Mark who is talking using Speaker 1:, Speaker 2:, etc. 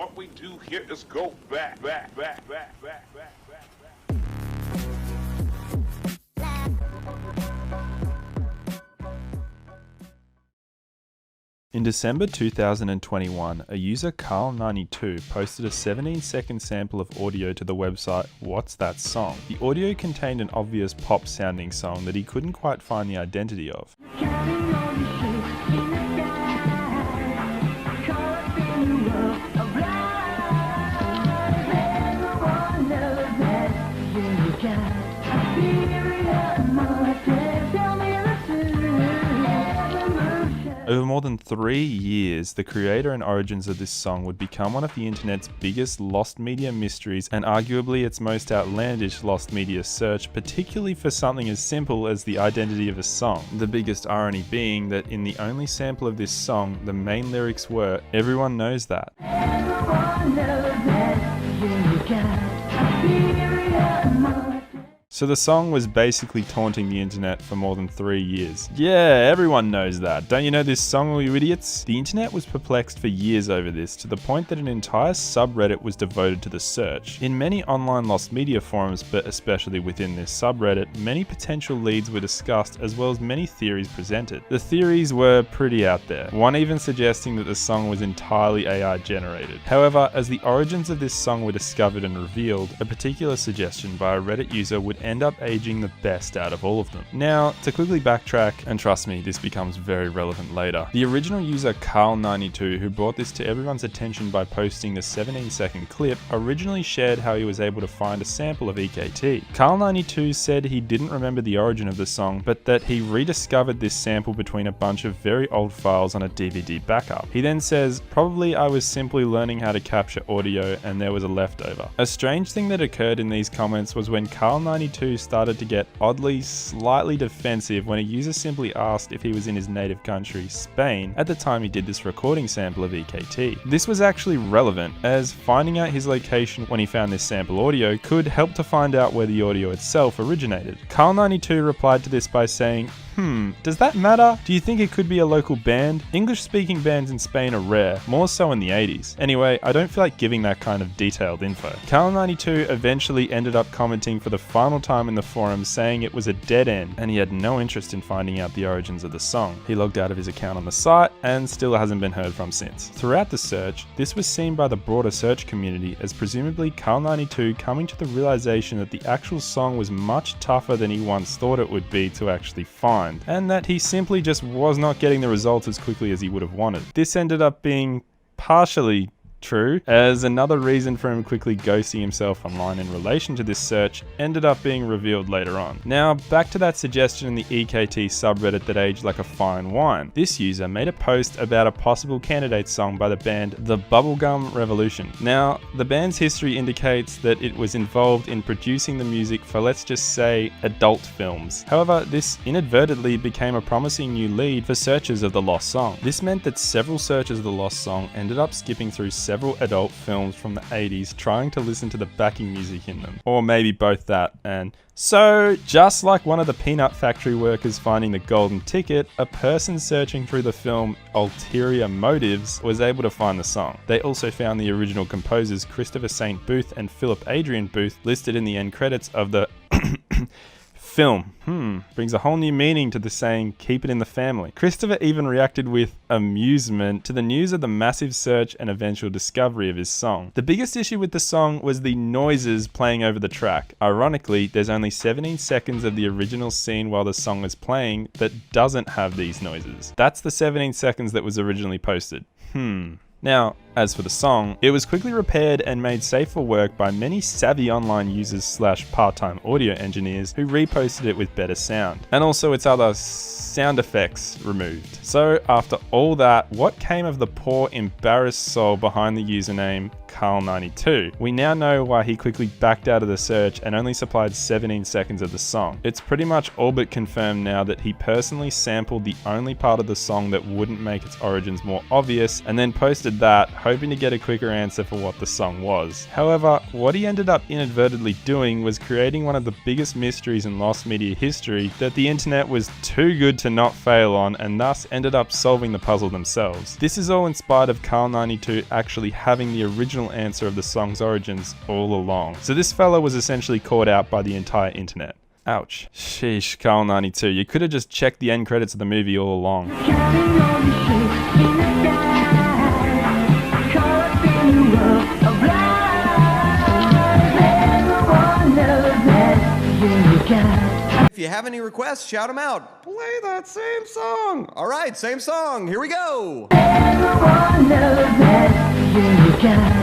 Speaker 1: What we do here is go back.
Speaker 2: In December 2021, a user Carl92 posted a 17-second sample of audio to the website What's That Song? The audio contained an obvious pop-sounding song that he couldn't quite find the identity of. Over more than 3 years, the creator and origins of this song would become one of the internet's biggest lost media mysteries and arguably its most outlandish lost media search, particularly for something as simple as the identity of a song. The biggest irony being that in the only sample of this song, the main lyrics were, "Everyone knows that." Everyone knows that you got a period moment. So the song was basically taunting the internet for more than 3 years. Yeah, everyone knows that. Don't you know this song, all you idiots? The internet was perplexed for years over this, to the point that an entire subreddit was devoted to the search. In many online lost media forums, but especially within this subreddit, many potential leads were discussed as well as many theories presented. The theories were pretty out there, one even suggesting that the song was entirely AI generated. However, as the origins of this song were discovered and revealed, a particular suggestion by a Reddit user would end up aging the best out of all of them. Now, to quickly backtrack, and trust me, this becomes very relevant later, the original user Carl92, who brought this to everyone's attention by posting the 17-second clip, originally shared how he was able to find a sample of EKT. Carl92 said he didn't remember the origin of the song, but that he rediscovered this sample between a bunch of very old files on a DVD backup. He then says, "Probably I was simply learning how to capture audio and there was a leftover." A strange thing that occurred in these comments was when Carl92 started to get oddly, slightly defensive when a user simply asked if he was in his native country, Spain, at the time he did this recording sample of EKT. This was actually relevant, as finding out his location when he found this sample audio could help to find out where the audio itself originated. Carl92 replied to this by saying, does that matter? Do you think it could be a local band? English-speaking bands in Spain are rare, more so in the 80s. Anyway, I don't feel like giving that kind of detailed info. Carl92 eventually ended up commenting for the final time in the forum saying it was a dead end and he had no interest in finding out the origins of the song. He logged out of his account on the site and still hasn't been heard from since. Throughout the search, this was seen by the broader search community as presumably Carl92 coming to the realization that the actual song was much tougher than he once thought it would be to actually find, and that he simply just was not getting the results as quickly as he would have wanted. This ended up being partially true, as another reason for him quickly ghosting himself online in relation to this search ended up being revealed later on. Now, back to that suggestion in the EKT subreddit that aged like a fine wine. This user made a post about a possible candidate song by the band The Bubblegum Revolution. Now, the band's history indicates that it was involved in producing the music for, let's just say, adult films. However, this inadvertently became a promising new lead for searchers of the lost song. This meant that several searchers of the lost song ended up skipping through several adult films from the 80s trying to listen to the backing music in them. Or maybe both that and... So, just like one of the peanut factory workers finding the golden ticket, a person searching through the film Ulterior Motives was able to find the song. They also found the original composers Christopher St. Booth and Philip Adrian Booth listed in the end credits of the film. Brings a whole new meaning to the saying, keep it in the family. Christopher even reacted with amusement to the news of the massive search and eventual discovery of his song. The biggest issue with the song was the noises playing over the track. Ironically, there's only 17 seconds of the original scene while the song is playing that doesn't have these noises. That's the 17 seconds that was originally posted. Now, as for the song, it was quickly repaired and made safe for work by many savvy online users / part-time audio engineers who reposted it with better sound, and also its other sound effects removed. So after all that, what came of the poor embarrassed soul behind the username Carl92? We now know why he quickly backed out of the search and only supplied 17 seconds of the song. It's pretty much all but confirmed now that he personally sampled the only part of the song that wouldn't make its origins more obvious and then posted that, hoping to get a quicker answer for what the song was. However, what he ended up inadvertently doing was creating one of the biggest mysteries in lost media history that the internet was too good to not fail on, and thus ended up solving the puzzle themselves. This is all in spite of Carl92 actually having the original answer of the song's origins all along. So this fella was essentially caught out by the entire internet. Ouch. Sheesh, Carl92, you could have just checked the end credits of the movie all along.
Speaker 3: If you have any requests, shout them out. Play that same song. All right, same song. Here we go.